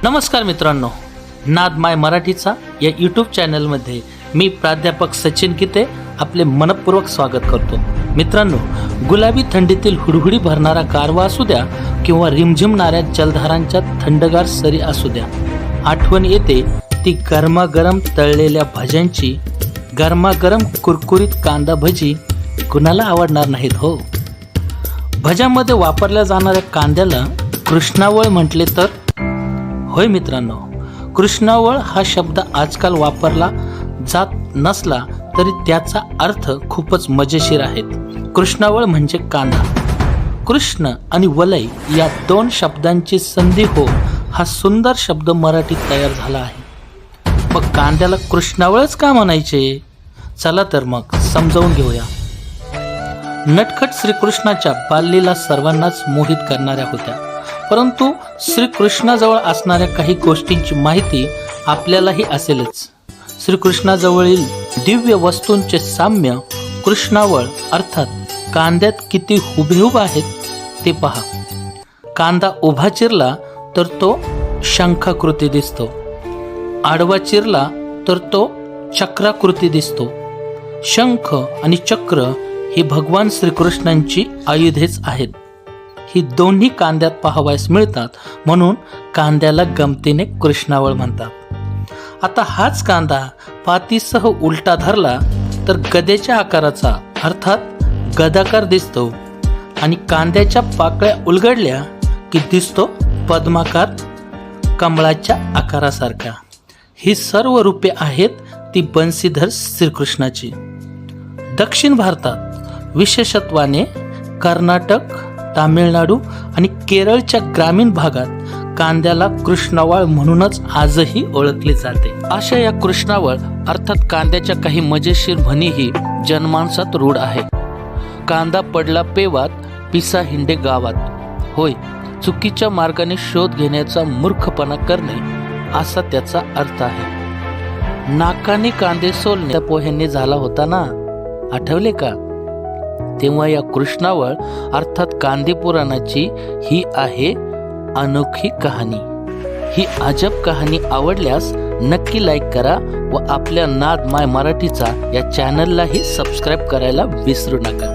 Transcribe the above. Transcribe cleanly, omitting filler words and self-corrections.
नमस्कार मित्रांनो, नाद माय मराठीचा या यूट्यूब चॅनलमध्ये मी प्राध्यापक सचिन गीते आपले मनपूर्वक स्वागत करतो। मित्रांनो, गुलाबी थंडीतील हुडहुडी भरणारा गारवा असू द्या किंवा रिमझिमणाऱ्या जलधारांच्या थंडगार सरी असू द्या, आठवण येते ती गरमागरम तळलेल्या भाज्यांची। गरमागरम कुरकुरीत कांदा भजी कुणाला आवडणार नाहीत हो। भज्यामध्ये वापरल्या जाणाऱ्या कांद्याला कृष्णावळ म्हटले तर होय मित्रांनो, कृष्णावळ हा शब्द आजकाल वापरला जात नसला तरी त्याचा अर्थ खूपच मजेशीर आहे। कृष्णावळ म्हणजे कांदा। कृष्ण आणि वलय या दोन शब्दांची संधी हो हा सुंदर शब्द मराठीत तयार झाला आहे। मग कांद्याला कृष्णावळच का म्हणायचे? चला तर मग समजावून घेऊया। नटखट श्रीकृष्णाच्या बाललीला सर्वांनाच मोहित करणाऱ्या होत्या, परंतु श्रीकृष्णाजवळ असणाऱ्या काही गोष्टींची माहिती आपल्यालाही असेलच। श्रीकृष्णाजवळील दिव्य वस्तूंचे साम्य कृष्णावळ अर्थात कांद्यात किती हुबेहूब आहेत ते पहा। कांदा उभा चिरला तर तो शंखाकृती दिसतो, आडवा चिरला तर तो चक्राकृती दिसतो। शंख आणि चक्र ही भगवान श्रीकृष्णांची आयुधेच आहेत। ही दोन्ही कांद्यात पाहावयास मिळतात, म्हणून कांद्याला गमतीने कृष्णावळ म्हणतात। आता हाच कांदा पातीसह उलटा धरला तर गदेच्या आकाराचा अर्थात गदाकार दिसतो आणि कांद्याच्या पाकळ्या उलगडल्या की दिसतो पद्माकार कमळाच्या आकारासारखा। ही सर्व रूपे आहेत ती बंसीधर श्रीकृष्णाची। दक्षिण भारतात विशेषत्वाने कर्नाटक, तामिळनाडू आणि केरळच्या ग्रामीण भागात कांद्याला कृष्णावळ म्हणूनच आजही ओळखले जाते। अशा या कृष्णावळ अर्थात कांद्याच्या काही मजेशीर म्हणीही जनमानसात रूढ आहेत। कांदा पडला पेवात, पिसा हिंडे गावात। होय, चुकीच्या मार्गाने शोध घेण्याचा मूर्खपणा करणे असा त्याचा अर्थ आहे। नाकाने कांदे सोलणे पोह्यांनी झाला होता ना, आठवले का? तेव्हा या कृष्णावळ अर्थात कांदे पुराणाची ही आहे अनोखी कहाणी। ही अजब कहाणी आवडल्यास नक्की लाईक करा व आपल्या नाद माय मराठीचा या चॅनललाही सबस्क्राईब करायला विसरू नका।